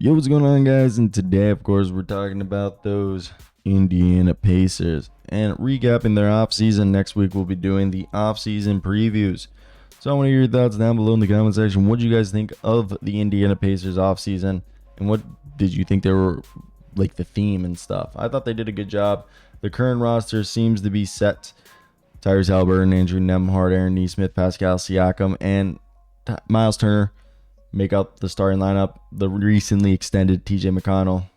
Yo, what's going on, guys? And today, of course, we're talking about those Indiana Pacers and recapping their offseason. Next week, we'll be doing the offseason previews. So I want to hear your thoughts down below in the comment section. What do you guys think of the Indiana Pacers offseason? And what did you think they were like the theme and stuff? I thought they did a good job. The current roster seems to be set. Tyrese Haliburton, Andrew Nembhard, Aaron Nesmith, Pascal Siakam, and Miles Turner make up the starting lineup. The recently extended TJ McConnell,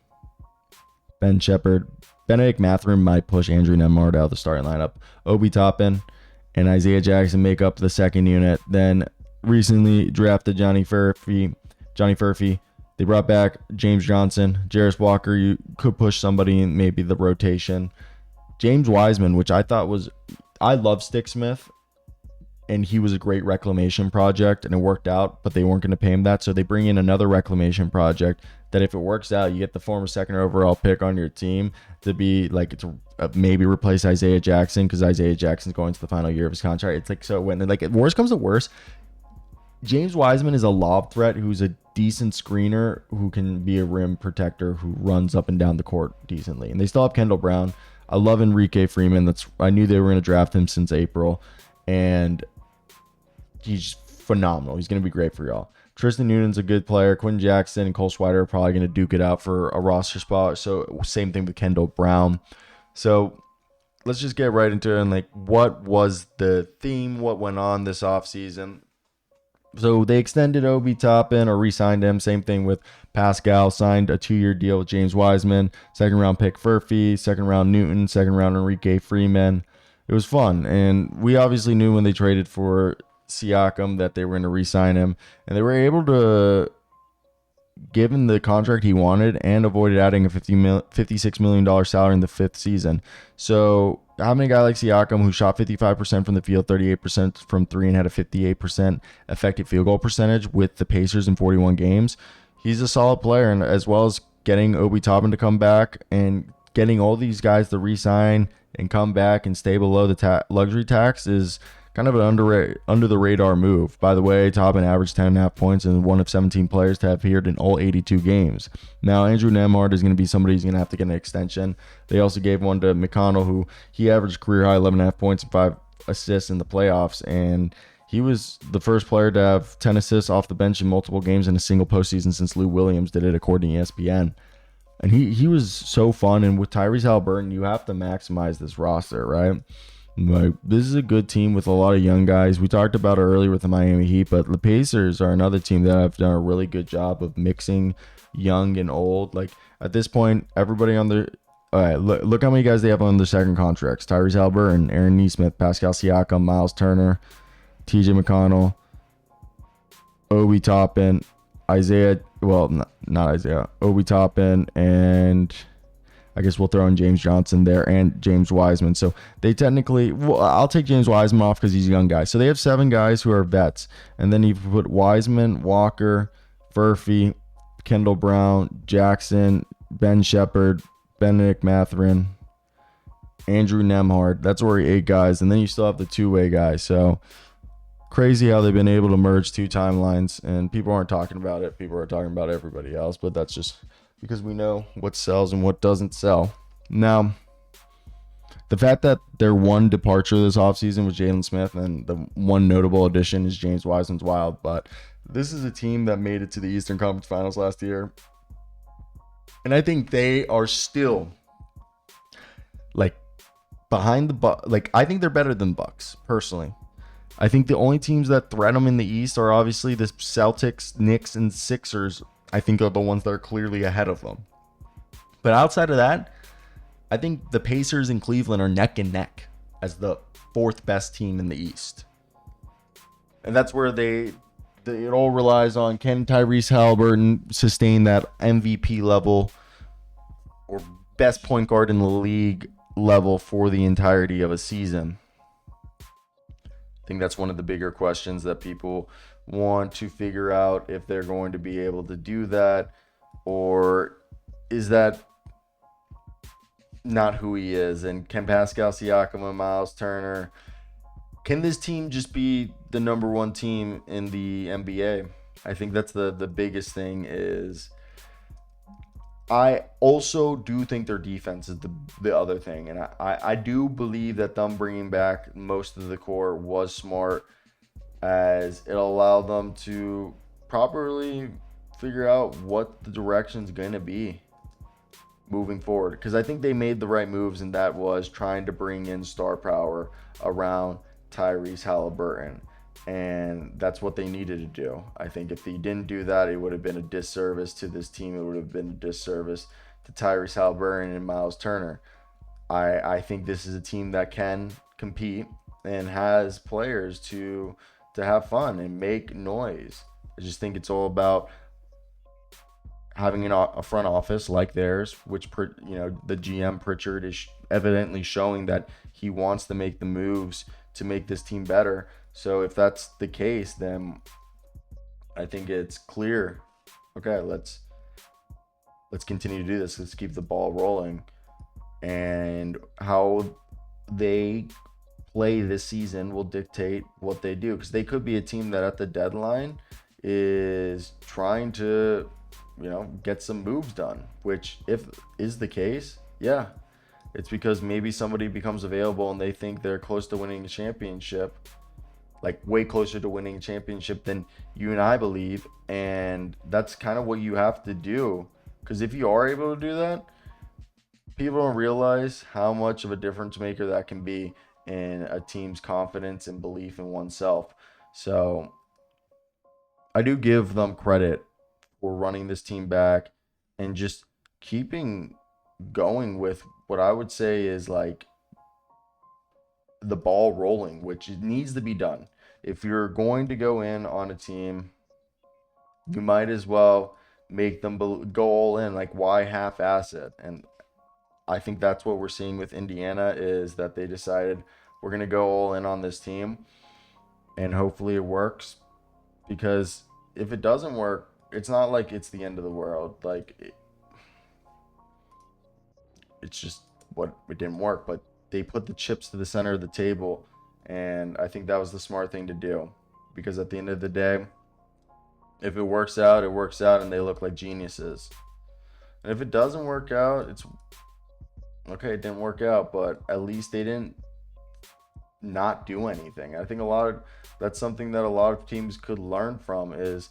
Ben Shepherd, Benedict Mathurin might push Andrew Nembhard out of the starting lineup. Obi Toppin and Isaiah Jackson make up the second unit. Then recently drafted Johnny Furphy. They brought back James Johnson, Jarris Walker. You could push somebody in maybe the rotation. James Wiseman, which I love Stick Smith, and he was a great reclamation project, and it worked out, but they weren't going to pay him that, so they bring in another reclamation project that if it works out, you get the former second overall pick on your team to be like to maybe replace Isaiah Jackson, because Isaiah Jackson's going to the final year of his contract. It's like, so when like worst comes to worst, James Wiseman is a lob threat who's a decent screener who can be a rim protector who runs up and down the court decently. And they still have Kendall Brown. I love Enrique Freeman. I knew they were going to draft him since April, and he's phenomenal. He's going to be great for y'all. Tristen Newton's a good player. Quinn Jackson and Cole Swider are probably going to duke it out for a roster spot. So same thing with Kendall Brown. So let's just get right into it. And like, what was the theme? What went on this offseason? So they extended Obi Toppin or re-signed him. Same thing with Pascal. Signed a 2-year deal with James Wiseman. Second round pick Furphy. Second round Newton. Second round Enrique Freeman. It was fun. And we obviously knew when they traded for Siakam that they were going to re-sign him, and they were able to give him the contract he wanted and avoided adding a $56 million salary in the fifth season. So having a guy like Siakam who shot 55% from the field, 38% from three, and had a 58% effective field goal percentage with the Pacers in 41 games, he's a solid player. And as well as getting Obi Toppin to come back and getting all these guys to re-sign and come back and stay below the luxury tax is kind of an under the radar move. By the way, Toppin averaged 10.5 points and one of 17 players to have appeared in all 82 games. Now, Andrew Nembhard is going to be somebody who's going to have to get an extension. They also gave one to McConnell, who he averaged career high 11.5 points and 5 assists in the playoffs, and he was the first player to have 10 assists off the bench in multiple games in a single postseason since Lou Williams did it, according to ESPN. And he was so fun. And with Tyrese Haliburton, you have to maximize this roster, right? Like, this is a good team with a lot of young guys. We talked about it earlier with the Miami Heat, but the Pacers are another team that have done a really good job of mixing young and old. Like, at this point, everybody on their all right, look how many guys they have on their second contracts: Tyrese Haliburton, Aaron Nesmith, Pascal Siakam, Miles Turner, TJ McConnell, Obi Toppin, Obi Toppin, and I guess we'll throw in James Johnson there and James Wiseman. So they technically, I'll take James Wiseman off because he's a young guy. So they have 7 guys who are vets. And then you put Wiseman, Walker, Furphy, Kendall Brown, Jackson, Ben Shepherd, Benedict Mathurin, Andrew Nembhard. That's already 8 guys. And then you still have the two-way guys. So crazy how they've been able to merge 2 timelines. And people aren't talking about it. People are talking about everybody else. But that's just because we know what sells and what doesn't sell. Now, the fact that their one departure this offseason was Jalen Smith and the one notable addition is James Wiseman's wild, but this is a team that made it to the Eastern Conference Finals last year. And I think they are still like behind the Bucks. Like, I think they're better than Bucks, personally. I think the only teams that threat them in the East are obviously the Celtics, Knicks, and Sixers. I think are the ones that are clearly ahead of them. But outside of that, I think the Pacers and Cleveland are neck and neck as the 4th best team in the East. And that's where it all relies on, can Tyrese Haliburton sustain that MVP level or best point guard in the league level for the entirety of a season? I think that's one of the bigger questions that people want to figure out, if they're going to be able to do that, or is that not who he is? And can Pascal Siakam and Miles Turner, can this team just be the number 1 team in the NBA? I think that's the biggest thing is I also do think their defense is the other thing. And I do believe that them bringing back most of the core was smart, as it allowed them to properly figure out what the direction's going to be moving forward. Because I think they made the right moves, and that was trying to bring in star power around Tyrese Halliburton. And that's what they needed to do. I think if they didn't do that, it would have been a disservice to this team. It would have been a disservice to Tyrese Halliburton and Miles Turner. I think this is a team that can compete and has players to have fun and make noise. I just think it's all about having a front office like theirs, which the GM Pritchard is evidently showing that he wants to make the moves to make this team better. So if that's the case, then I think it's clear. Okay, let's continue to do this. Let's keep the ball rolling. And how they play this season will dictate what they do, because they could be a team that at the deadline is trying to get some moves done, which if is the case, yeah, it's because maybe somebody becomes available and they think they're close to winning a championship, like way closer to winning a championship than you and I believe. And that's kind of what you have to do, because if you are able to do that, people don't realize how much of a difference maker that can be in a team's confidence and belief in oneself. So I do give them credit for running this team back and just keeping going with what I would say is like the ball rolling, which needs to be done. If you're going to go in on a team, you might as well make them go all in. Like, why half-ass it? And I think that's what we're seeing with Indiana, is that they decided we're going to go all in on this team, and hopefully it works, because if it doesn't work, it's not like it's the end of the world. Like, it's just what it didn't work, but they put the chips to the center of the table, and I think that was the smart thing to do, because at the end of the day, if it works out, it works out, and they look like geniuses. And if it doesn't work out, it's okay, it didn't work out, but at least they didn't not do anything. I think that's something that a lot of teams could learn from, is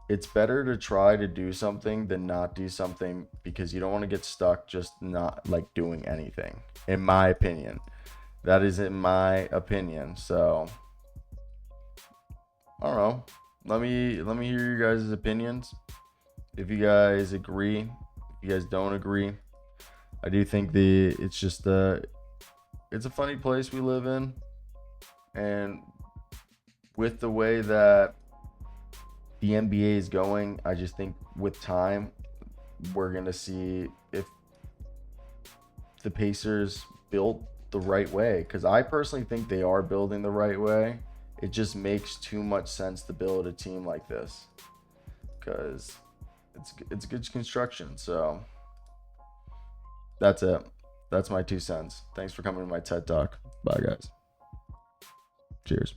it's better to try to do something than not do something, because you don't want to get stuck just not like doing anything, in my opinion. That is in my opinion. So I don't know. Let me hear your guys' opinions. If you guys agree, if you guys don't agree. I do think it's a funny place we live in, and with the way that the NBA is going, I just think with time we're gonna see if the Pacers built the right way, because I personally think they are building the right way. It just makes too much sense to build a team like this, because it's good construction. So that's it. That's my 2 cents. Thanks for coming to my TED Talk. Bye, guys. Cheers.